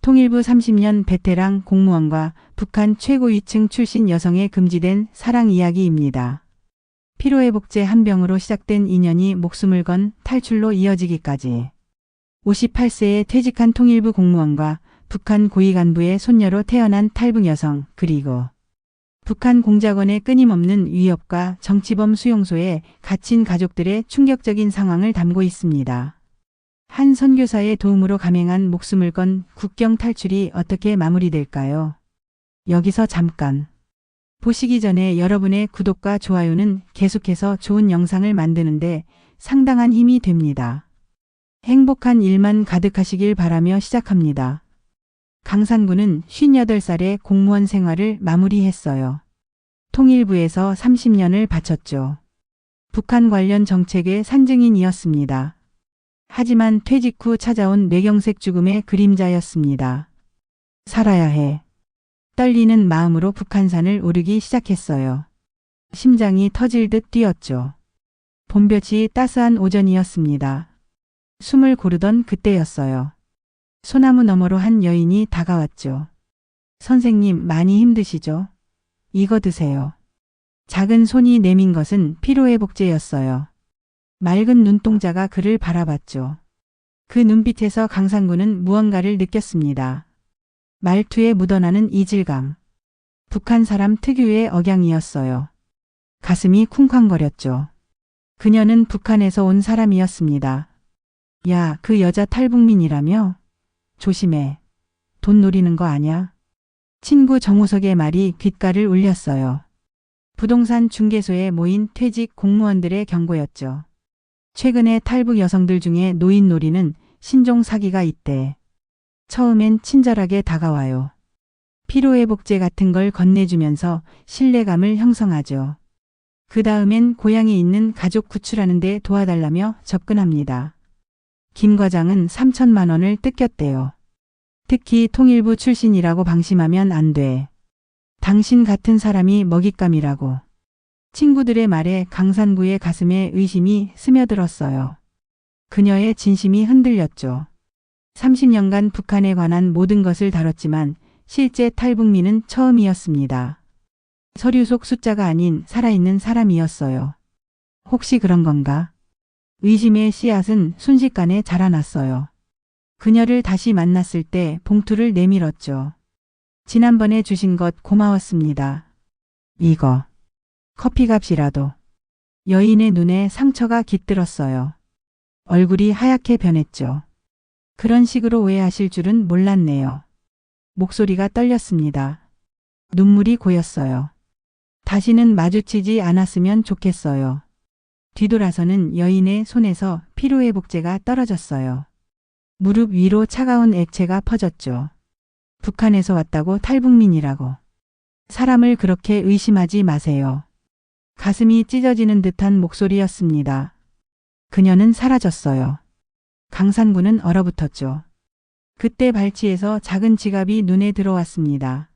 통일부 30년 베테랑 공무원과 북한 최고위층 출신 여성의 금지된 사랑 이야기입니다. 피로회복제 한 병으로 시작된 인연이 목숨을 건 탈출로 이어지기까지. 58세에 퇴직한 통일부 공무원과 북한 고위 간부의 손녀로 태어난 탈북 여성, 그리고 북한 공작원의 끊임없는 위협과 정치범 수용소에 갇힌 가족들의 충격적인 상황을 담고 있습니다. 한 선교사의 도움으로 감행한 목숨을 건 국경 탈출이 어떻게 마무리될까요? 여기서 잠깐. 보시기 전에 여러분의 구독과 좋아요는 계속해서 좋은 영상을 만드는데 상당한 힘이 됩니다. 행복한 일만 가득하시길 바라며 시작합니다. 강산구는 58살에 공무원 생활을 마무리했어요. 통일부에서 30년을 바쳤죠. 북한 관련 정책의 산증인이었습니다. 하지만 퇴직 후 찾아온 뇌경색 죽음의 그림자였습니다. 살아야 해. 떨리는 마음으로 북한산을 오르기 시작했어요. 심장이 터질 듯 뛰었죠. 봄볕이 따스한 오전이었습니다. 숨을 고르던 그때였어요. 소나무 너머로 한 여인이 다가왔죠. 선생님, 많이 힘드시죠? 이거 드세요. 작은 손이 내민 것은 피로회복제였어요. 맑은 눈동자가 그를 바라봤죠. 그 눈빛에서 강산구는 무언가를 느꼈습니다. 말투에 묻어나는 이질감. 북한 사람 특유의 억양이었어요. 가슴이 쿵쾅거렸죠. 그녀는 북한에서 온 사람이었습니다. 야, 그 여자 탈북민이라며? 조심해. 돈 노리는 거 아냐? 친구 정우석의 말이 귓가를 울렸어요. 부동산 중개소에 모인 퇴직 공무원들의 경고였죠. 최근에 탈북 여성들 중에 노인 노리는 신종 사기가 있대. 처음엔 친절하게 다가와요. 피로회복제 같은 걸 건네주면서 신뢰감을 형성하죠. 그 다음엔 고향에 있는 가족 구출하는 데 도와달라며 접근합니다. 김 과장은 3천만 원을 뜯겼대요. 특히 통일부 출신이라고 방심하면 안 돼. 당신 같은 사람이 먹잇감이라고. 친구들의 말에 강산구의 가슴에 의심이 스며들었어요. 그녀의 진심이 흔들렸죠. 30년간 북한에 관한 모든 것을 다뤘지만 실제 탈북민은 처음이었습니다. 서류 속 숫자가 아닌 살아있는 사람이었어요. 혹시 그런 건가? 의심의 씨앗은 순식간에 자라났어요. 그녀를 다시 만났을 때 봉투를 내밀었죠. 지난번에 주신 것 고마웠습니다. 이거. 커피값이라도. 여인의 눈에 상처가 깃들었어요. 얼굴이 하얗게 변했죠. 그런 식으로 오해하실 줄은 몰랐네요. 목소리가 떨렸습니다. 눈물이 고였어요. 다시는 마주치지 않았으면 좋겠어요. 뒤돌아서는 여인의 손에서 피로회복제가 떨어졌어요. 무릎 위로 차가운 액체가 퍼졌죠. 북한에서 왔다고 탈북민이라고. 사람을 그렇게 의심하지 마세요. 가슴이 찢어지는 듯한 목소리였습니다. 그녀는 사라졌어요. 강산구는 얼어붙었죠. 그때 발치에서 작은 지갑이 눈에 들어왔습니다.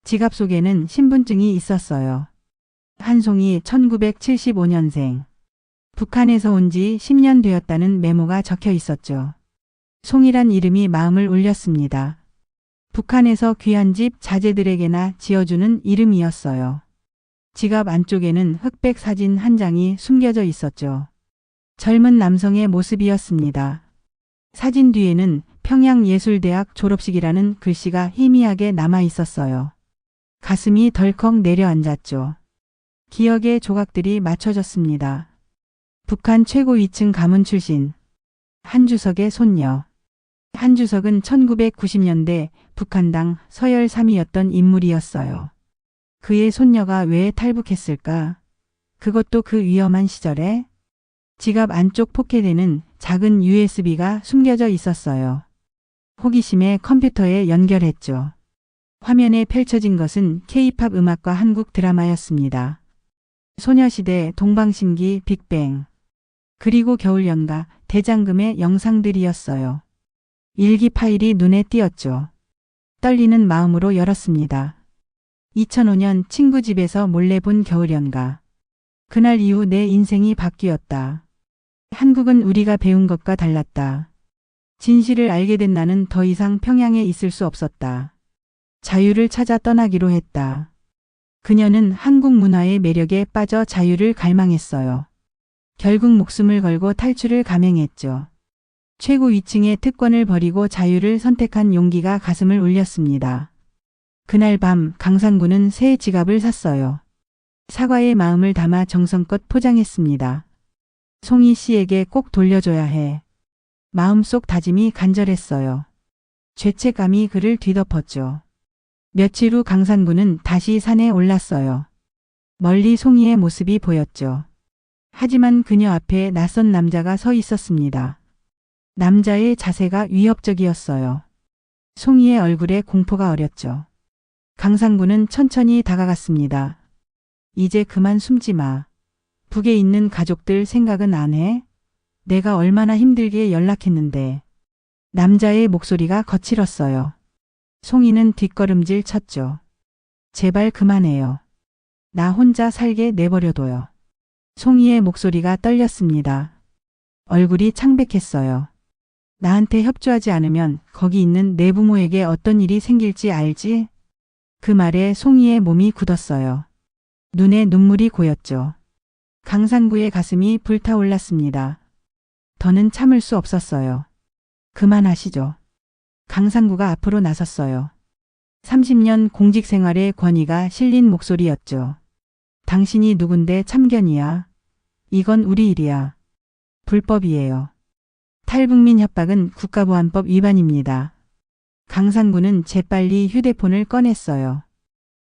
지갑 속에는 신분증이 있었어요. 한송이 1975년생. 북한에서 온 지 10년 되었다는 메모가 적혀 있었죠. 송이란 이름이 마음을 울렸습니다. 북한에서 귀한 집 자제들에게나 지어주는 이름이었어요. 지갑 안쪽에는 흑백 사진 한 장이 숨겨져 있었죠. 젊은 남성의 모습이었습니다. 사진 뒤에는 평양예술대학 졸업식이라는 글씨가 희미하게 남아 있었어요. 가슴이 덜컥 내려앉았죠. 기억의 조각들이 맞춰졌습니다. 북한 최고위층 가문 출신. 한주석의 손녀. 한주석은 1990년대 북한당 서열 3위였던 인물이었어요. 그의 손녀가 왜 탈북했을까? 그것도 그 위험한 시절에? 지갑 안쪽 포켓에는 작은 USB가 숨겨져 있었어요. 호기심에 컴퓨터에 연결했죠. 화면에 펼쳐진 것은 K-팝 음악과 한국 드라마였습니다. 소녀시대, 동방신기, 빅뱅. 그리고 겨울연가, 대장금의 영상들이었어요. 일기 파일이 눈에 띄었죠. 떨리는 마음으로 열었습니다. 2005년 친구 집에서 몰래 본 겨울연가. 그날 이후 내 인생이 바뀌었다. 한국은 우리가 배운 것과 달랐다. 진실을 알게 된 나는 더 이상 평양에 있을 수 없었다. 자유를 찾아 떠나기로 했다. 그녀는 한국 문화의 매력에 빠져 자유를 갈망했어요. 결국 목숨을 걸고 탈출을 감행했죠. 최고 위층의 특권을 버리고 자유를 선택한 용기가 가슴을 울렸습니다. 그날 밤 강산구는 새 지갑을 샀어요. 사과의 마음을 담아 정성껏 포장했습니다. 송이 씨에게 꼭 돌려줘야 해. 마음속 다짐이 간절했어요. 죄책감이 그를 뒤덮었죠. 며칠 후 강산구는 다시 산에 올랐어요. 멀리 송이의 모습이 보였죠. 하지만 그녀 앞에 낯선 남자가 서 있었습니다. 남자의 자세가 위협적이었어요. 송이의 얼굴에 공포가 어렸죠. 강산구는 천천히 다가갔습니다. 이제 그만 숨지 마. 북에 있는 가족들 생각은 안 해? 내가 얼마나 힘들게 연락했는데. 남자의 목소리가 거칠었어요. 송이는 뒷걸음질 쳤죠. 제발 그만해요. 나 혼자 살게 내버려둬요. 송이의 목소리가 떨렸습니다. 얼굴이 창백했어요. 나한테 협조하지 않으면 거기 있는 내 부모에게 어떤 일이 생길지 알지? 그 말에 송이의 몸이 굳었어요. 눈에 눈물이 고였죠. 강산구의 가슴이 불타올랐습니다. 더는 참을 수 없었어요. 그만하시죠. 강산구가 앞으로 나섰어요. 30년 공직 생활의 권위가 실린 목소리였죠. 당신이 누군데 참견이야. 이건 우리 일이야. 불법이에요. 탈북민 협박은 국가보안법 위반입니다. 강산구는 재빨리 휴대폰을 꺼냈어요.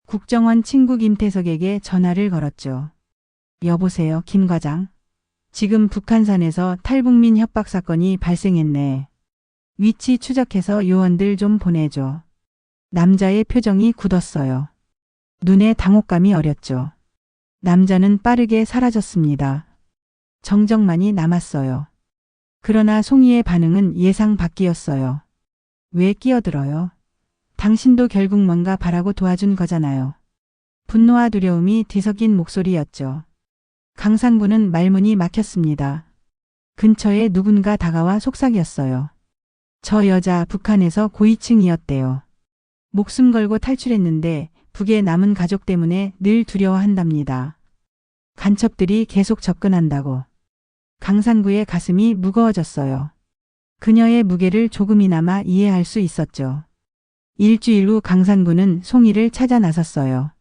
국정원 친구 김태석에게 전화를 걸었죠. 여보세요, 김 과장. 지금 북한산에서 탈북민 협박 사건이 발생했네. 위치 추적해서 요원들 좀 보내줘. 남자의 표정이 굳었어요. 눈에 당혹감이 어렸죠. 남자는 빠르게 사라졌습니다. 정적만이 남았어요. 그러나 송이의 반응은 예상 밖이었어요. 왜 끼어들어요? 당신도 결국 뭔가 바라고 도와준 거잖아요. 분노와 두려움이 뒤섞인 목소리였죠. 강산구는 말문이 막혔습니다. 근처에 누군가 다가와 속삭였어요. 저 여자 북한에서 고위층이었대요. 목숨 걸고 탈출했는데 북의 남은 가족 때문에 늘 두려워한답니다. 간첩들이 계속 접근한다고. 강산구의 가슴이 무거워졌어요. 그녀의 무게를 조금이나마 이해할 수 있었죠. 일주일 후 강산구는 송이를 찾아 나섰어요.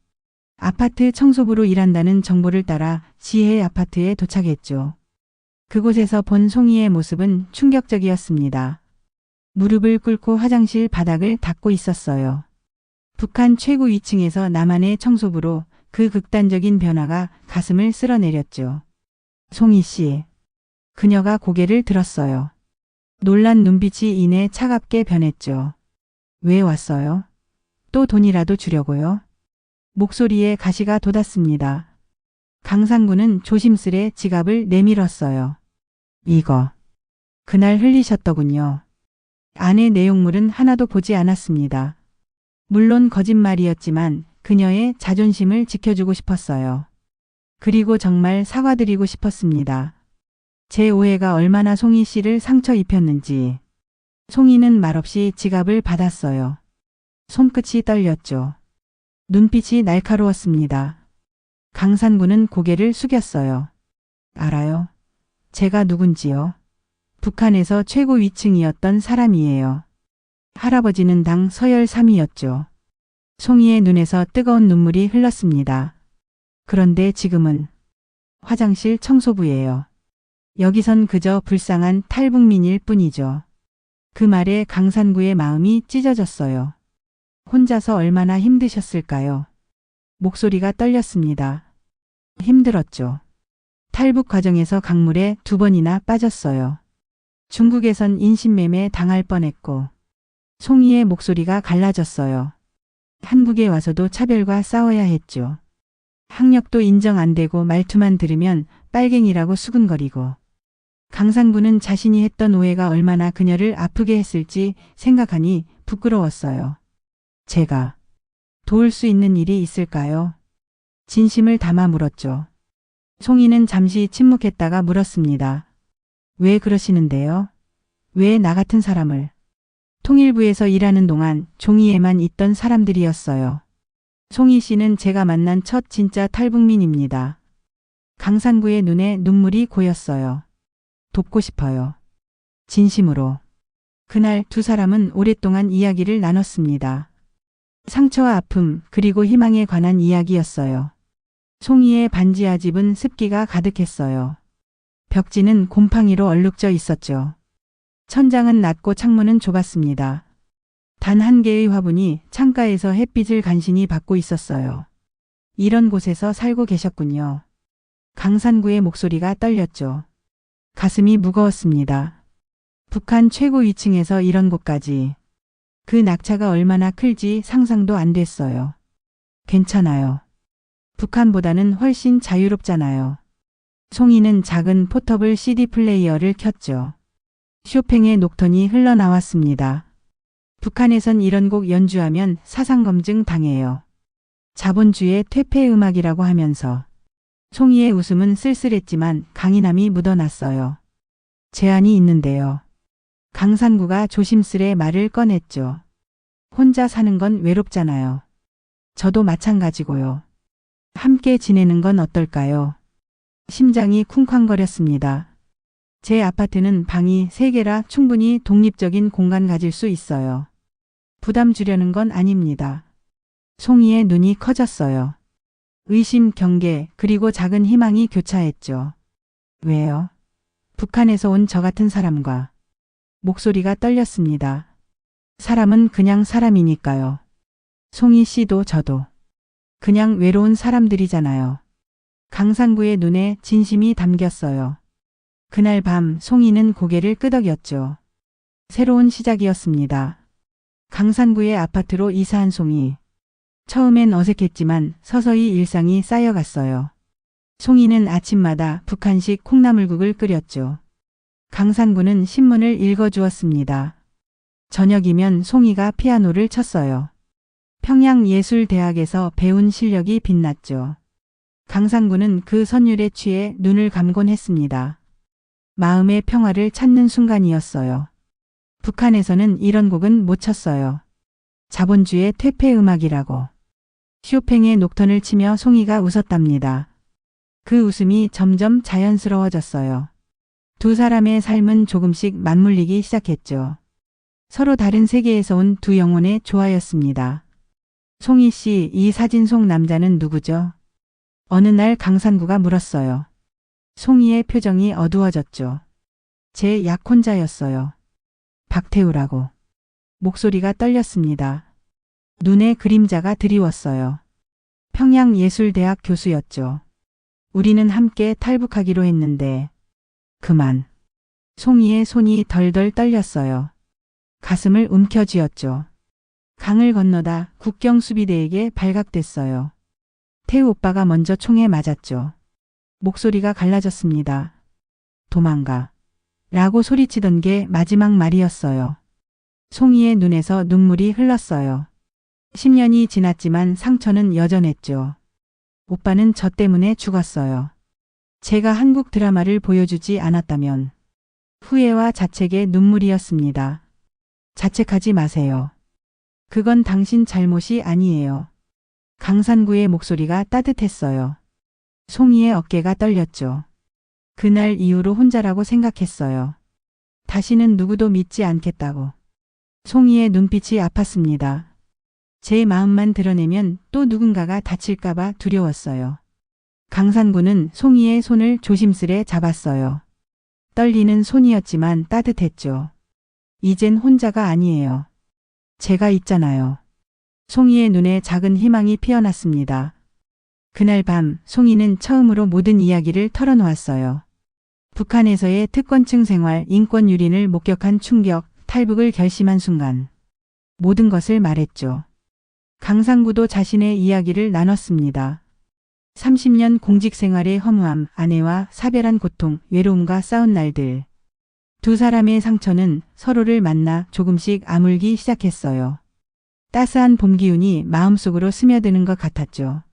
아파트 청소부로 일한다는 정보를 따라 지혜의 아파트에 도착했죠. 그곳에서 본 송이의 모습은 충격적이었습니다. 무릎을 꿇고 화장실 바닥을 닦고 있었어요. 북한 최고 위층에서 남한의 청소부로 그 극단적인 변화가 가슴을 쓸어내렸죠. 송이 씨. 그녀가 고개를 들었어요. 놀란 눈빛이 이내 차갑게 변했죠. 왜 왔어요? 또 돈이라도 주려고요? 목소리에 가시가 돋았습니다. 강산구는 조심스레 지갑을 내밀었어요. 이거. 그날 흘리셨더군요. 안의 내용물은 하나도 보지 않았습니다. 물론 거짓말이었지만 그녀의 자존심을 지켜주고 싶었어요. 그리고 정말 사과드리고 싶었습니다. 제 오해가 얼마나 송이 씨를 상처 입혔는지. 송이는 말없이 지갑을 받았어요. 손끝이 떨렸죠. 눈빛이 날카로웠습니다. 강산구는 고개를 숙였어요. 알아요. 제가 누군지요. 북한에서 최고 위층이었던 사람이에요. 할아버지는 당 서열 3위였죠. 송이의 눈에서 뜨거운 눈물이 흘렀습니다. 그런데 지금은 화장실 청소부예요. 여기선 그저 불쌍한 탈북민일 뿐이죠. 그 말에 강산구의 마음이 찢어졌어요. 혼자서 얼마나 힘드셨을까요? 목소리가 떨렸습니다. 힘들었죠. 탈북 과정에서 강물에 2번이나 빠졌어요. 중국에선 인신매매 당할 뻔했고. 송이의 목소리가 갈라졌어요. 한국에 와서도 차별과 싸워야 했죠. 학력도 인정 안 되고 말투만 들으면 빨갱이라고 수근거리고. 강산구는 자신이 했던 오해가 얼마나 그녀를 아프게 했을지 생각하니 부끄러웠어요. 제가 도울 수 있는 일이 있을까요? 진심을 담아 물었죠. 송이는 잠시 침묵했다가 물었습니다. 왜 그러시는데요? 왜 나 같은 사람을? 통일부에서 일하는 동안 종이에만 있던 사람들이었어요. 송이 씨는 제가 만난 첫 진짜 탈북민입니다. 강산구의 눈에 눈물이 고였어요. 돕고 싶어요. 진심으로. 그날 두 사람은 오랫동안 이야기를 나눴습니다. 상처와 아픔 그리고 희망에 관한 이야기였어요. 송이의 반지하 집은 습기가 가득했어요. 벽지는 곰팡이로 얼룩져 있었죠. 천장은 낮고 창문은 좁았습니다. 단 한 개의 화분이 창가에서 햇빛을 간신히 받고 있었어요. 이런 곳에서 살고 계셨군요. 강산구의 목소리가 떨렸죠. 가슴이 무거웠습니다. 북한 최고 위층에서 이런 곳까지. 그 낙차가 얼마나 클지 상상도 안 됐어요. 괜찮아요. 북한보다는 훨씬 자유롭잖아요. 송이는 작은 포터블 CD 플레이어를 켰죠. 쇼팽의 녹턴이 흘러나왔습니다. 북한에선 이런 곡 연주하면 사상검증 당해요. 자본주의의 퇴폐 음악이라고 하면서. 송이의 웃음은 쓸쓸했지만 강인함이 묻어났어요. 제안이 있는데요. 강산구가 조심스레 말을 꺼냈죠. 혼자 사는 건 외롭잖아요. 저도 마찬가지고요. 함께 지내는 건 어떨까요? 심장이 쿵쾅거렸습니다. 제 아파트는 방이 3개라 충분히 독립적인 공간 가질 수 있어요. 부담 주려는 건 아닙니다. 송이의 눈이 커졌어요. 의심, 경계, 그리고 작은 희망이 교차했죠. 왜요? 북한에서 온 저 같은 사람과. 목소리가 떨렸습니다. 사람은 그냥 사람이니까요. 송이 씨도 저도. 그냥 외로운 사람들이잖아요. 강산구의 눈에 진심이 담겼어요. 그날 밤 송이는 고개를 끄덕였죠. 새로운 시작이었습니다. 강산구의 아파트로 이사한 송이. 처음엔 어색했지만 서서히 일상이 쌓여갔어요. 송이는 아침마다 북한식 콩나물국을 끓였죠. 강산구는 신문을 읽어주었습니다. 저녁이면 송이가 피아노를 쳤어요. 평양예술대학에서 배운 실력이 빛났죠. 강산구는 그 선율에 취해 눈을 감곤 했습니다. 마음의 평화를 찾는 순간이었어요. 북한에서는 이런 곡은 못 쳤어요. 자본주의의 퇴폐 음악이라고. 쇼팽의 녹턴을 치며 송이가 웃었답니다. 그 웃음이 점점 자연스러워졌어요. 두 사람의 삶은 조금씩 맞물리기 시작했죠. 서로 다른 세계에서 온 두 영혼의 조화였습니다. 송이 씨, 이 사진 속 남자는 누구죠? 어느 날 강산구가 물었어요. 송이의 표정이 어두워졌죠. 제 약혼자였어요. 박태우라고. 목소리가 떨렸습니다. 눈에 그림자가 드리웠어요. 평양예술대학 교수였죠. 우리는 함께 탈북하기로 했는데 그만. 송이의 손이 덜덜 떨렸어요. 가슴을 움켜쥐었죠. 강을 건너다 국경수비대에게 발각됐어요. 태우 오빠가 먼저 총에 맞았죠. 목소리가 갈라졌습니다. 도망가. 라고 소리치던 게 마지막 말이었어요. 송이의 눈에서 눈물이 흘렀어요. 10년이 지났지만 상처는 여전했죠. 오빠는 저 때문에 죽었어요. 제가 한국 드라마를 보여주지 않았다면. 후회와 자책의 눈물이었습니다. 자책하지 마세요. 그건 당신 잘못이 아니에요. 강산구의 목소리가 따뜻했어요. 송이의 어깨가 떨렸죠. 그날 이후로 혼자라고 생각했어요. 다시는 누구도 믿지 않겠다고. 송이의 눈빛이 아팠습니다. 제 마음만 드러내면 또 누군가가 다칠까봐 두려웠어요. 강산구는 송이의 손을 조심스레 잡았어요. 떨리는 손이었지만 따뜻했죠. 이젠 혼자가 아니에요. 제가 있잖아요. 송이의 눈에 작은 희망이 피어났습니다. 그날 밤 송이는 처음으로 모든 이야기를 털어놓았어요. 북한에서의 특권층 생활, 인권 유린을 목격한 충격, 탈북을 결심한 순간. 모든 것을 말했죠. 강산구도 자신의 이야기를 나눴습니다. 30년 공직 생활의 허무함, 아내와 사별한 고통, 외로움과 싸운 날들. 두 사람의 상처는 서로를 만나 조금씩 아물기 시작했어요. 따스한 봄 기운이 마음속으로 스며드는 것 같았죠.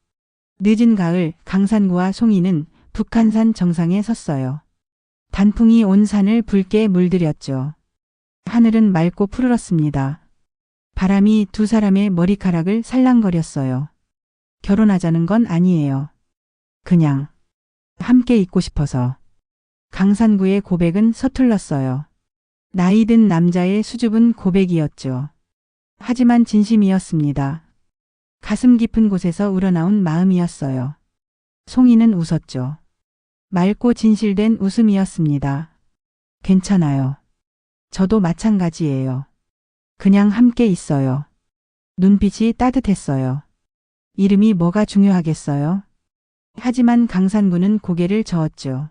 늦은 가을 강산구와 송이는 북한산 정상에 섰어요. 단풍이 온 산을 붉게 물들였죠. 하늘은 맑고 푸르렀습니다. 바람이 두 사람의 머리카락을 살랑거렸어요. 결혼하자는 건 아니에요. 그냥 함께 있고 싶어서. 강산구의 고백은 서툴렀어요. 나이 든 남자의 수줍은 고백이었죠. 하지만 진심이었습니다. 가슴 깊은 곳에서 우러나온 마음이었어요. 송이는 웃었죠. 맑고 진실된 웃음이었습니다. 괜찮아요. 저도 마찬가지예요. 그냥 함께 있어요. 눈빛이 따뜻했어요. 이름이 뭐가 중요하겠어요? 하지만 강산구는 고개를 저었죠.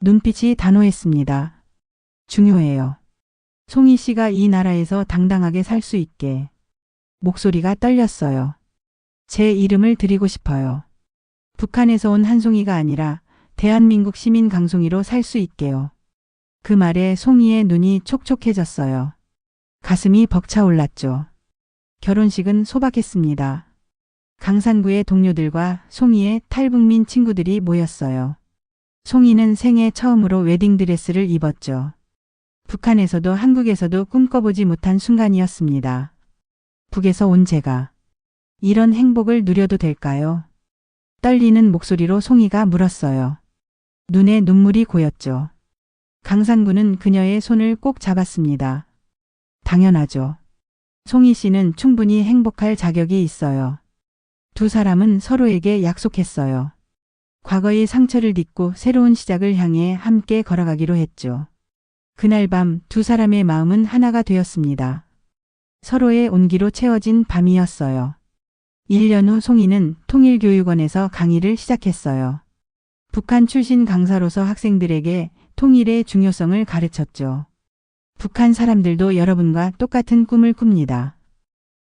눈빛이 단호했습니다. 중요해요. 송이 씨가 이 나라에서 당당하게 살 수 있게. 목소리가 떨렸어요. 제 이름을 드리고 싶어요. 북한에서 온 한송이가 아니라 대한민국 시민 강송이로 살 수 있게요. 그 말에 송이의 눈이 촉촉해졌어요. 가슴이 벅차올랐죠. 결혼식은 소박했습니다. 강산구의 동료들과 송이의 탈북민 친구들이 모였어요. 송이는 생애 처음으로 웨딩드레스를 입었죠. 북한에서도 한국에서도 꿈꿔보지 못한 순간이었습니다. 북에서 온 제가 이런 행복을 누려도 될까요? 떨리는 목소리로 송이가 물었어요. 눈에 눈물이 고였죠. 강산구는 그녀의 손을 꼭 잡았습니다. 당연하죠. 송이 씨는 충분히 행복할 자격이 있어요. 두 사람은 서로에게 약속했어요. 과거의 상처를 딛고 새로운 시작을 향해 함께 걸어가기로 했죠. 그날 밤 두 사람의 마음은 하나가 되었습니다. 서로의 온기로 채워진 밤이었어요. 1년 후 송이는 통일교육원에서 강의를 시작했어요. 북한 출신 강사로서 학생들에게 통일의 중요성을 가르쳤죠. 북한 사람들도 여러분과 똑같은 꿈을 꿉니다.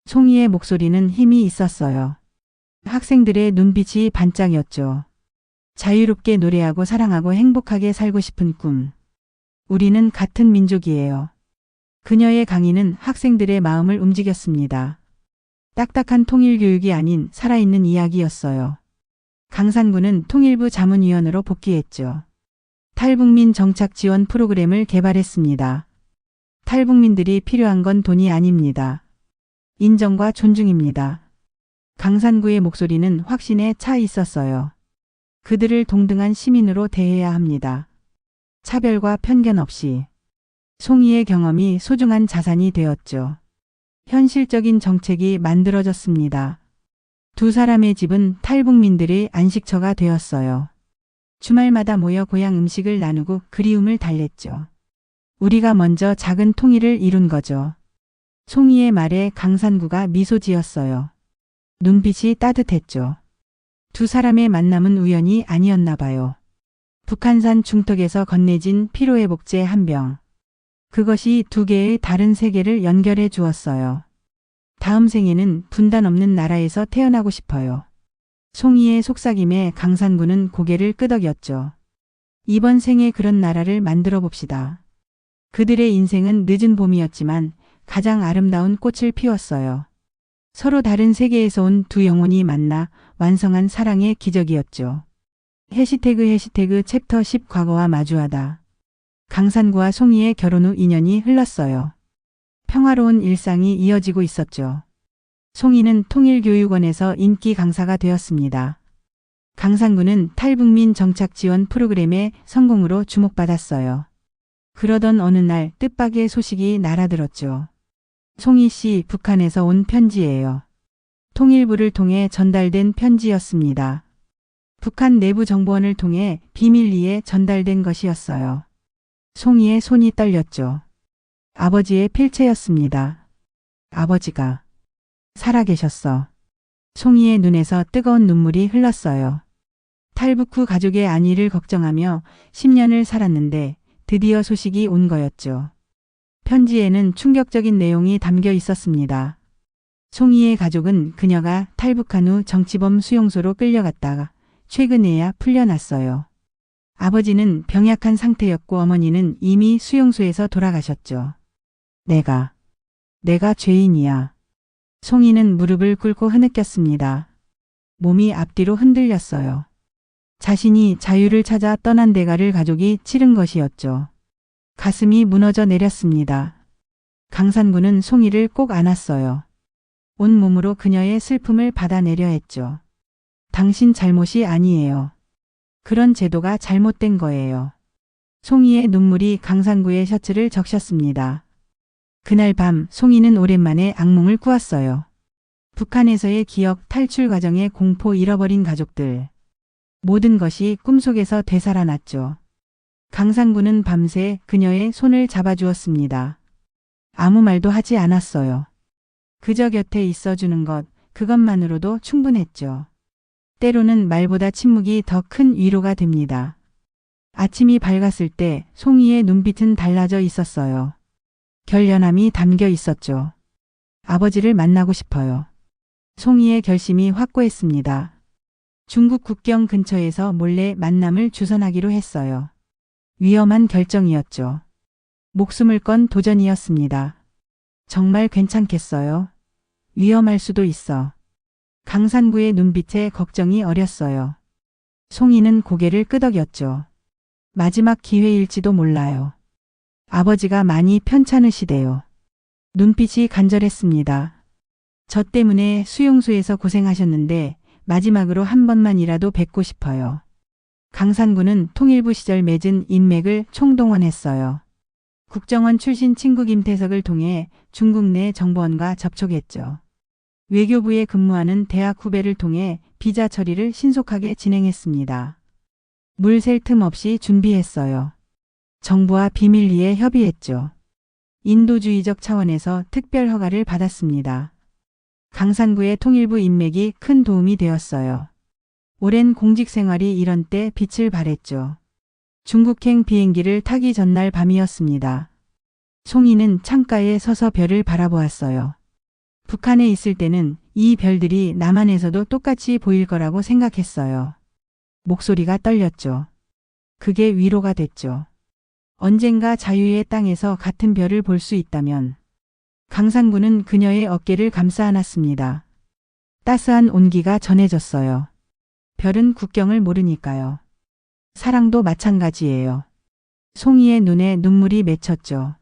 송이의 목소리는 힘이 있었어요. 학생들의 눈빛이 반짝였죠. 자유롭게 노래하고 사랑하고 행복하게 살고 싶은 꿈. 우리는 같은 민족이에요. 그녀의 강의는 학생들의 마음을 움직였습니다. 딱딱한 통일교육이 아닌 살아있는 이야기였어요. 강산구는 통일부 자문위원으로 복귀했죠. 탈북민 정착 지원 프로그램을 개발했습니다. 탈북민들이 필요한 건 돈이 아닙니다. 인정과 존중입니다. 강산구의 목소리는 확신에 차 있었어요. 그들을 동등한 시민으로 대해야 합니다. 차별과 편견 없이. 송이의 경험이 소중한 자산이 되었죠. 현실적인 정책이 만들어졌습니다. 두 사람의 집은 탈북민들의 안식처가 되었어요. 주말마다 모여 고향 음식을 나누고 그리움을 달랬죠. 우리가 먼저 작은 통일을 이룬 거죠. 송이의 말에 강산구가 미소 지었어요. 눈빛이 따뜻했죠. 두 사람의 만남은 우연이 아니었나 봐요. 북한산 중턱에서 건네진 피로회복제 한 병. 그것이 두 개의 다른 세계를 연결해 주었어요. 다음 생에는 분단 없는 나라에서 태어나고 싶어요. 송이의 속삭임에 강산구는 고개를 끄덕였죠. 이번 생에 그런 나라를 만들어 봅시다. 그들의 인생은 늦은 봄이었지만 가장 아름다운 꽃을 피웠어요. 서로 다른 세계에서 온 두 영혼이 만나 완성한 사랑의 기적이었죠. 해시태그 챕터 10 과거와 마주하다. 강산구와 송이의 결혼 후 2년이 흘렀어요. 평화로운 일상이 이어지고 있었죠. 송이는 통일교육원에서 인기 강사가 되었습니다. 강산구는 탈북민 정착 지원 프로그램의 성공으로 주목받았어요. 그러던 어느 날 뜻밖의 소식이 날아들었죠. 송이 씨 북한에서 온 편지예요. 통일부를 통해 전달된 편지였습니다. 북한 내부 정보원을 통해 비밀리에 전달된 것이었어요. 송이의 손이 떨렸죠. 아버지의 필체였습니다. 아버지가 살아계셨어. 송이의 눈에서 뜨거운 눈물이 흘렀어요. 탈북 후 가족의 안위를 걱정하며 10년을 살았는데 드디어 소식이 온 거였죠. 편지에는 충격적인 내용이 담겨 있었습니다. 송이의 가족은 그녀가 탈북한 후 정치범 수용소로 끌려갔다가 최근에야 풀려났어요. 아버지는 병약한 상태였고 어머니는 이미 수용소에서 돌아가셨죠. 내가 죄인이야. 송이는 무릎을 꿇고 흐느꼈습니다. 몸이 앞뒤로 흔들렸어요. 자신이 자유를 찾아 떠난 대가를 가족이 치른 것이었죠. 가슴이 무너져 내렸습니다. 강산구는 송이를 꼭 안았어요. 온몸으로 그녀의 슬픔을 받아내려 했죠. 당신 잘못이 아니에요. 그런 제도가 잘못된 거예요. 송이의 눈물이 강산구의 셔츠를 적셨습니다. 그날 밤 송이는 오랜만에 악몽을 꾸었어요. 북한에서의 기억 탈출 과정에 공포 잃어버린 가족들. 모든 것이 꿈속에서 되살아났죠. 강산구는 밤새 그녀의 손을 잡아주었습니다. 아무 말도 하지 않았어요. 그저 곁에 있어주는 것, 그것만으로도 충분했죠. 때로는 말보다 침묵이 더 큰 위로가 됩니다. 아침이 밝았을 때 송이의 눈빛은 달라져 있었어요. 결연함이 담겨 있었죠. 아버지를 만나고 싶어요. 송이의 결심이 확고했습니다. 중국 국경 근처에서 몰래 만남을 주선하기로 했어요. 위험한 결정이었죠. 목숨을 건 도전이었습니다. 정말 괜찮겠어요? 위험할 수도 있어. 강산구의 눈빛에 걱정이 어렸어요. 송이는 고개를 끄덕였죠. 마지막 기회일지도 몰라요. 아버지가 많이 편찮으시대요. 눈빛이 간절했습니다. 저 때문에 수용소에서 고생하셨는데 마지막으로 한 번만이라도 뵙고 싶어요. 강산구는 통일부 시절 맺은 인맥을 총동원했어요. 국정원 출신 친구 김태석을 통해 중국 내 정보원과 접촉했죠. 외교부에 근무하는 대학 후배를 통해 비자 처리를 신속하게 진행했습니다. 물 셀 틈 없이 준비했어요. 정부와 비밀리에 협의했죠. 인도주의적 차원에서 특별 허가를 받았습니다. 강산구의 통일부 인맥이 큰 도움이 되었어요. 오랜 공직 생활이 이런 때 빛을 발했죠. 중국행 비행기를 타기 전날 밤이었습니다. 송이는 창가에 서서 별을 바라보았어요. 북한에 있을 때는 이 별들이 남한에서도 똑같이 보일 거라고 생각했어요. 목소리가 떨렸죠. 그게 위로가 됐죠. 언젠가 자유의 땅에서 같은 별을 볼 수 있다면. 강산구는 그녀의 어깨를 감싸 안았습니다. 따스한 온기가 전해졌어요. 별은 국경을 모르니까요. 사랑도 마찬가지예요. 송이의 눈에 눈물이 맺혔죠.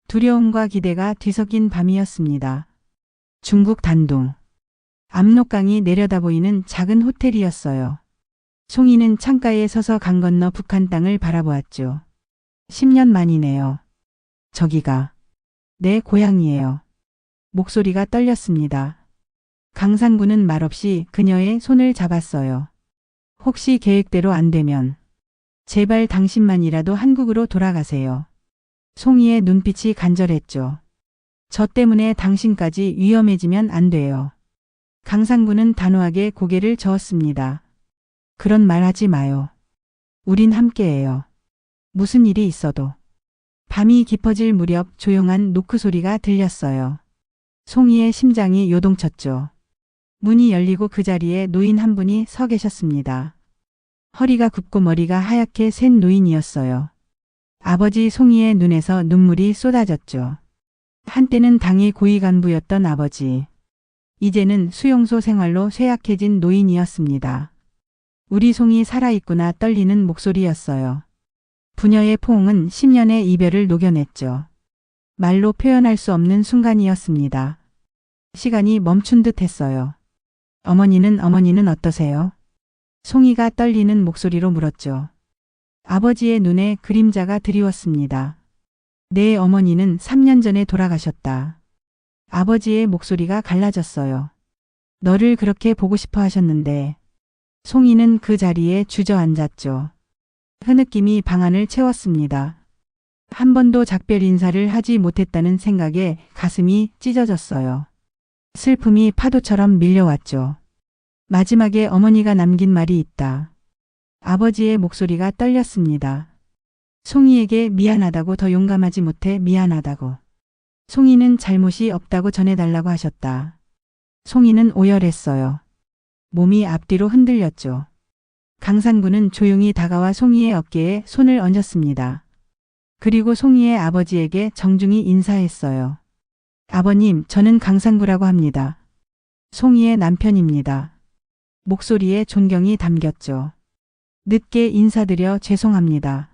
두려움과 기대가 뒤섞인 밤이었습니다. 중국 단둥. 압록강이 내려다 보이는 작은 호텔이었어요. 송이는 창가에 서서 강 건너 북한 땅을 바라보았죠. 10년 만이네요. 저기가 내 고향이에요. 목소리가 떨렸습니다. 강산구는 말없이 그녀의 손을 잡았어요. 혹시 계획대로 안 되면 제발 당신만이라도 한국으로 돌아가세요. 송이의 눈빛이 간절했죠. 저 때문에 당신까지 위험해지면 안 돼요. 강산구는 단호하게 고개를 저었습니다. 그런 말 하지 마요. 우린 함께해요. 무슨 일이 있어도. 밤이 깊어질 무렵 조용한 노크 소리가 들렸어요. 송이의 심장이 요동쳤죠. 문이 열리고 그 자리에 노인 한 분이 서 계셨습니다. 허리가 굽고 머리가 하얗게 센 노인이었어요. 아버지 송이의 눈에서 눈물이 쏟아졌죠. 한때는 당의 고위 간부였던 아버지. 이제는 수용소 생활로 쇠약해진 노인이었습니다. 우리 송이 살아있구나 떨리는 목소리였어요. 부녀의 포옹은 10년의 이별을 녹여냈죠. 말로 표현할 수 없는 순간이었습니다. 시간이 멈춘 듯 했어요. 어머니는 어떠세요? 송이가 떨리는 목소리로 물었죠. 아버지의 눈에 그림자가 드리웠습니다. 내 어머니는 3년 전에 돌아가셨다. 아버지의 목소리가 갈라졌어요. 너를 그렇게 보고 싶어 하셨는데. 송이는 그 자리에 주저앉았죠. 흐느낌이 방안을 채웠습니다. 한 번도 작별 인사를 하지 못했다는 생각에 가슴이 찢어졌어요. 슬픔이 파도처럼 밀려왔죠. 마지막에 어머니가 남긴 말이 있다. 아버지의 목소리가 떨렸습니다. 송이에게 미안하다고 더 용감하지 못해 미안하다고. 송이는 잘못이 없다고 전해달라고 하셨다. 송이는 오열했어요. 몸이 앞뒤로 흔들렸죠. 강산구는 조용히 다가와 송이의 어깨에 손을 얹었습니다. 그리고 송이의 아버지에게 정중히 인사했어요. 아버님, 저는 강산구라고 합니다. 송이의 남편입니다. 목소리에 존경이 담겼죠. 늦게 인사드려 죄송합니다.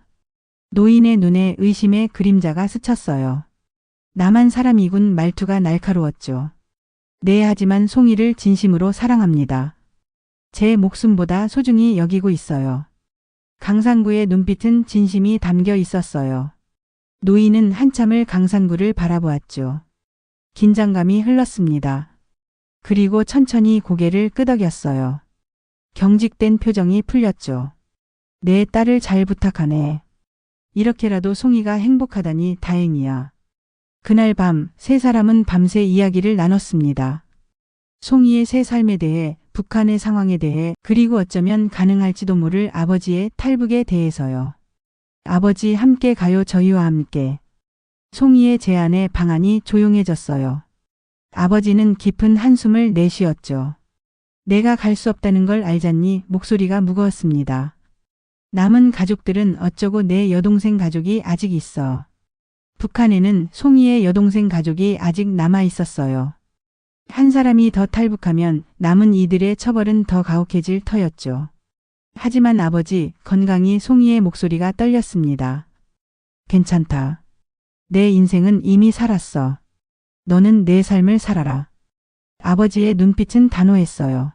노인의 눈에 의심의 그림자가 스쳤어요. 나만 사람이군 말투가 날카로웠죠. 네, 하지만 송이를 진심으로 사랑합니다. 제 목숨보다 소중히 여기고 있어요. 강상구의 눈빛은 진심이 담겨 있었어요. 노인은 한참을 강상구를 바라보았죠. 긴장감이 흘렀습니다. 그리고 천천히 고개를 끄덕였어요. 경직된 표정이 풀렸죠. 내 딸을 잘 부탁하네. 이렇게라도 송이가 행복하다니 다행이야. 그날 밤 세 사람은 밤새 이야기를 나눴습니다. 송이의 새 삶에 대해, 북한의 상황에 대해, 그리고 어쩌면 가능할지도 모를 아버지의 탈북에 대해서요. 아버지 함께 가요, 저희와 함께. 송이의 제안에 방안이 조용해졌어요. 아버지는 깊은 한숨을 내쉬었죠. 내가 갈 수 없다는 걸 알잖니. 목소리가 무거웠습니다. 남은 가족들은 어쩌고 내 여동생 가족이 아직 있어. 북한에는 송이의 여동생 가족이 아직 남아 있었어요. 한 사람이 더 탈북하면 남은 이들의 처벌은 더 가혹해질 터였죠. 하지만 아버지, 건강히 송이의 목소리가 떨렸습니다. 괜찮다. 내 인생은 이미 살았어. 너는 내 삶을 살아라. 아버지의 눈빛은 단호했어요.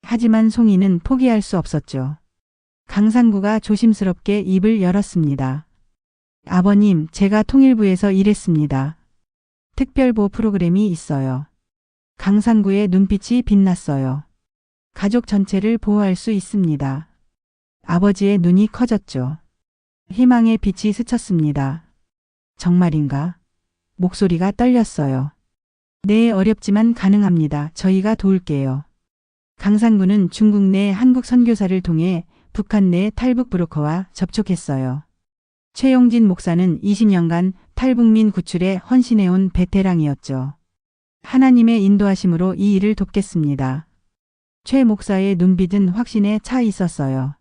하지만 송이는 포기할 수 없었죠. 강상구가 조심스럽게 입을 열었습니다. 아버님, 제가 통일부에서 일했습니다. 특별보 프로그램이 있어요. 강상구의 눈빛이 빛났어요. 가족 전체를 보호할 수 있습니다. 아버지의 눈이 커졌죠. 희망의 빛이 스쳤습니다. 정말인가? 목소리가 떨렸어요. 네, 어렵지만 가능합니다. 저희가 도울게요. 강상구는 중국 내 한국 선교사를 통해 북한 내 탈북 브로커와 접촉했어요. 최용진 목사는 20년간 탈북민 구출에 헌신해온 베테랑이었죠. 하나님의 인도하심으로 이 일을 돕겠습니다. 최 목사의 눈빛은 확신에 차 있었어요.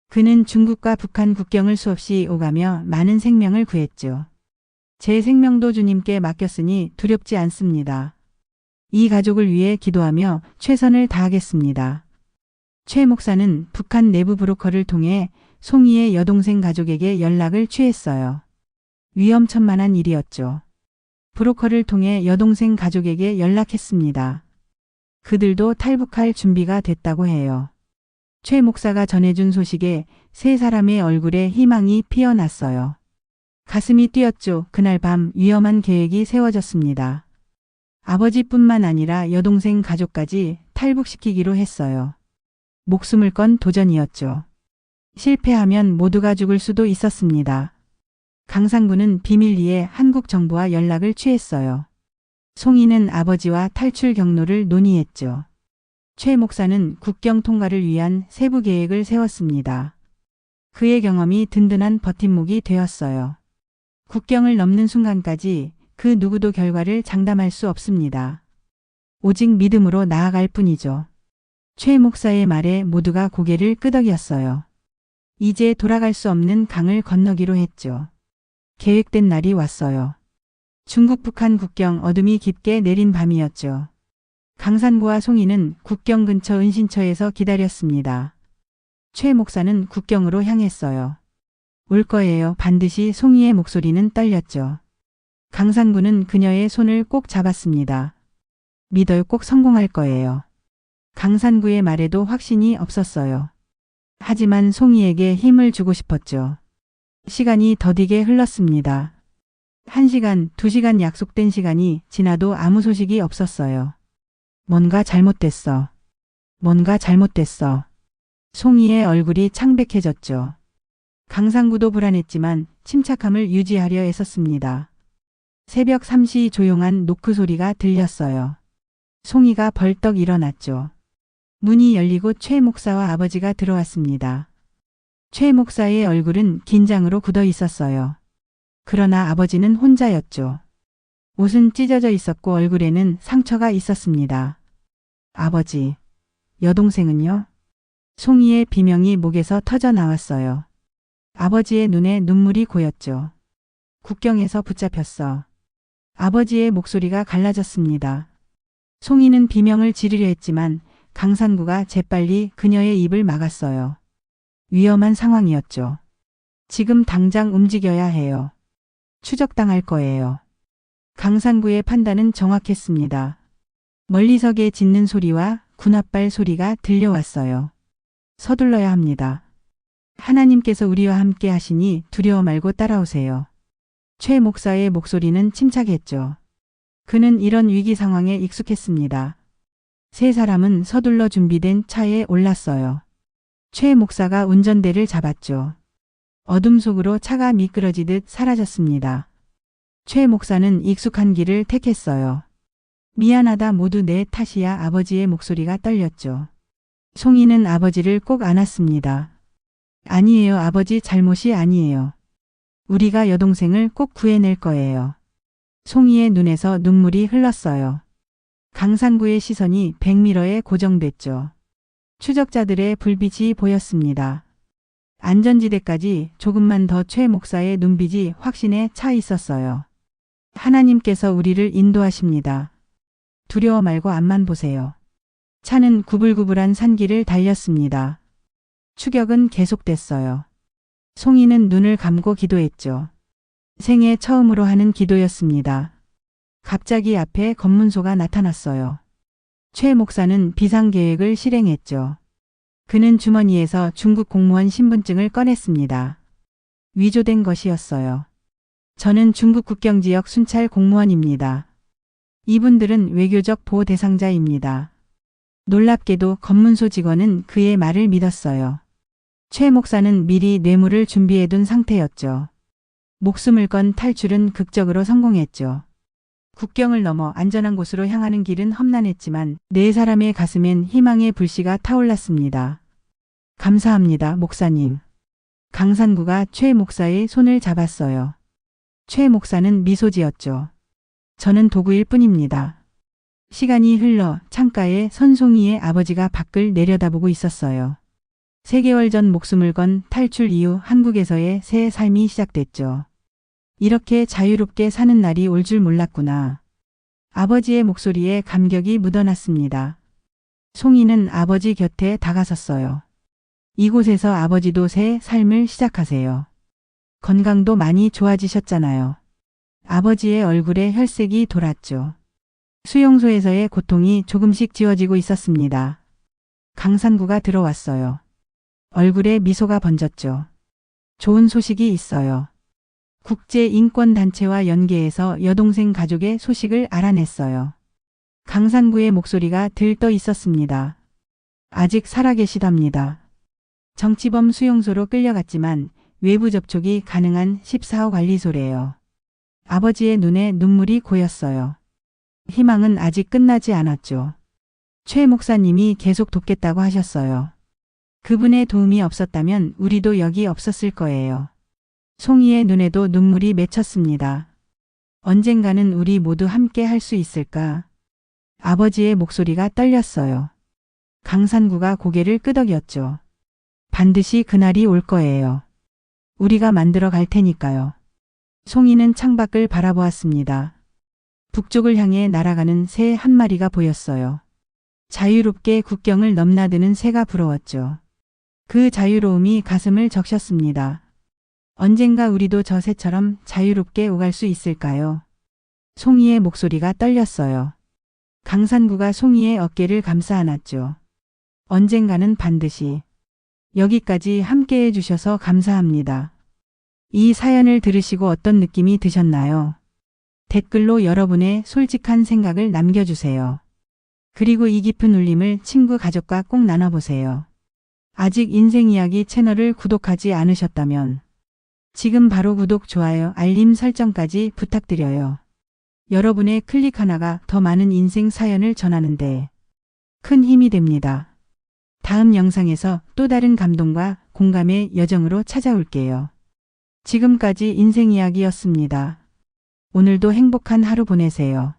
그는 중국과 북한 국경을 수없이 오가며 많은 생명을 구했죠. 제 생명도 주님께 맡겼으니 두렵지 않습니다. 이 가족을 위해 기도하며 최선을 다하겠습니다. 최 목사는 북한 내부 브로커를 통해 송이의 여동생 가족에게 연락을 취했어요. 위험천만한 일이었죠. 브로커를 통해 여동생 가족에게 연락했습니다. 그들도 탈북할 준비가 됐다고 해요. 최 목사가 전해준 소식에 세 사람의 얼굴에 희망이 피어났어요. 가슴이 뛰었죠. 그날 밤 위험한 계획이 세워졌습니다. 아버지뿐만 아니라 여동생 가족까지 탈북시키기로 했어요. 목숨을 건 도전이었죠. 실패하면 모두가 죽을 수도 있었습니다. 강상구는 비밀리에 한국 정부와 연락을 취했어요. 송이는 아버지와 탈출 경로를 논의했죠. 최 목사는 국경 통과를 위한 세부 계획을 세웠습니다. 그의 경험이 든든한 버팀목이 되었어요. 국경을 넘는 순간까지 그 누구도 결과를 장담할 수 없습니다. 오직 믿음으로 나아갈 뿐이죠. 최 목사의 말에 모두가 고개를 끄덕였어요. 이제 돌아갈 수 없는 강을 건너기로 했죠. 계획된 날이 왔어요. 중국 북한 국경 어둠이 깊게 내린 밤이었죠. 강산구와 송이는 국경 근처 은신처에서 기다렸습니다. 최 목사는 국경으로 향했어요. 올 거예요. 반드시. 송이의 목소리는 떨렸죠. 강산구는 그녀의 손을 꼭 잡았습니다. 믿어요. 꼭 성공할 거예요. 강산구의 말에도 확신이 없었어요. 하지만 송이에게 힘을 주고 싶었죠. 시간이 더디게 흘렀습니다. 1시간, 2시간 약속된 시간이 지나도 아무 소식이 없었어요. 뭔가 잘못됐어. 뭔가 잘못됐어. 송이의 얼굴이 창백해졌죠. 강상구도 불안했지만 침착함을 유지하려 애썼습니다. 새벽 3시 조용한 노크 소리가 들렸어요. 송이가 벌떡 일어났죠. 문이 열리고 최 목사와 아버지가 들어왔습니다. 최 목사의 얼굴은 긴장으로 굳어 있었어요. 그러나 아버지는 혼자였죠. 옷은 찢어져 있었고 얼굴에는 상처가 있었습니다. 아버지, 여동생은요? 송이의 비명이 목에서 터져 나왔어요. 아버지의 눈에 눈물이 고였죠. 국경에서 붙잡혔어. 아버지의 목소리가 갈라졌습니다. 송이는 비명을 지르려 했지만 강산구가 재빨리 그녀의 입을 막았어요. 위험한 상황이었죠. 지금 당장 움직여야 해요. 추적당할 거예요. 강상구의 판단은 정확했습니다. 멀리서게 짖는 소리와 군합발 소리가 들려왔어요. 서둘러야 합니다. 하나님께서 우리와 함께 하시니 두려워 말고 따라오세요. 최 목사의 목소리는 침착했죠. 그는 이런 위기 상황에 익숙했습니다. 세 사람은 서둘러 준비된 차에 올랐어요. 최 목사가 운전대를 잡았죠. 어둠 속으로 차가 미끄러지듯 사라졌습니다. 최 목사는 익숙한 길을 택했어요. 미안하다 모두 내 탓이야. 아버지의 목소리가 떨렸죠. 송이는 아버지를 꼭 안았습니다. 아니에요. 아버지 잘못이 아니에요. 우리가 여동생을 꼭 구해낼 거예요. 송이의 눈에서 눈물이 흘렀어요. 강상구의 시선이 백미러에 고정됐죠. 추적자들의 불빛이 보였습니다. 안전지대까지 조금만 더 최 목사의 눈빛이 확신에 차 있었어요. 하나님께서 우리를 인도하십니다. 두려워 말고 앞만 보세요. 차는 구불구불한 산길을 달렸습니다. 추격은 계속됐어요. 송이는 눈을 감고 기도했죠. 생애 처음으로 하는 기도였습니다. 갑자기 앞에 검문소가 나타났어요. 최 목사는 비상계획을 실행했죠. 그는 주머니에서 중국 공무원 신분증을 꺼냈습니다. 위조된 것이었어요. 저는 중국 국경지역 순찰 공무원입니다. 이분들은 외교적 보호 대상자입니다. 놀랍게도 검문소 직원은 그의 말을 믿었어요. 최 목사는 미리 뇌물을 준비해둔 상태였죠. 목숨을 건 탈출은 극적으로 성공했죠. 국경을 넘어 안전한 곳으로 향하는 길은 험난했지만 네 사람의 가슴엔 희망의 불씨가 타올랐습니다. 감사합니다, 목사님. 강상구가 최 목사의 손을 잡았어요. 최 목사는 미소 지었죠. 저는 도구일 뿐입니다. 시간이 흘러 창가에 선송이의 아버지가 밖을 내려다보고 있었어요. 3개월 전 목숨을 건 탈출 이후 한국에서의 새 삶이 시작됐죠. 이렇게 자유롭게 사는 날이 올 줄 몰랐구나. 아버지의 목소리에 감격이 묻어났습니다. 송이는 아버지 곁에 다가섰어요. 이곳에서 아버지도 새 삶을 시작하세요. 건강도 많이 좋아지셨잖아요. 아버지의 얼굴에 혈색이 돌았죠. 수용소에서의 고통이 조금씩 지워지고 있었습니다. 강상구가 들어왔어요. 얼굴에 미소가 번졌죠. 좋은 소식이 있어요. 국제인권단체와 연계해서 여동생 가족의 소식을 알아냈어요. 강상구의 목소리가 들떠 있었습니다. 아직 살아계시답니다. 정치범 수용소로 끌려갔지만 외부 접촉이 가능한 14호 관리소래요. 아버지의 눈에 눈물이 고였어요. 희망은 아직 끝나지 않았죠. 최 목사님이 계속 돕겠다고 하셨어요. 그분의 도움이 없었다면 우리도 여기 없었을 거예요. 송이의 눈에도 눈물이 맺혔습니다. 언젠가는 우리 모두 함께 할 수 있을까? 아버지의 목소리가 떨렸어요. 강상구가 고개를 끄덕였죠. 반드시 그날이 올 거예요. 우리가 만들어 갈 테니까요. 송이는 창밖을 바라보았습니다. 북쪽을 향해 날아가는 새 한 마리가 보였어요. 자유롭게 국경을 넘나드는 새가 부러웠죠. 그 자유로움이 가슴을 적셨습니다. 언젠가 우리도 저 새처럼 자유롭게 오갈 수 있을까요? 송이의 목소리가 떨렸어요. 강상구가 송이의 어깨를 감싸 안았죠. 언젠가는 반드시. 여기까지 함께해 주셔서 감사합니다. 이 사연을 들으시고 어떤 느낌이 드셨나요? 댓글로 여러분의 솔직한 생각을 남겨주세요. 그리고 이 깊은 울림을 친구 가족과 꼭 나눠보세요. 아직 인생이야기 채널을 구독하지 않으셨다면 지금 바로 구독, 좋아요, 알림 설정까지 부탁드려요. 여러분의 클릭 하나가 더 많은 인생 사연을 전하는데 큰 힘이 됩니다. 다음 영상에서 또 다른 감동과 공감의 여정으로 찾아올게요. 지금까지 인생 이야기였습니다. 오늘도 행복한 하루 보내세요.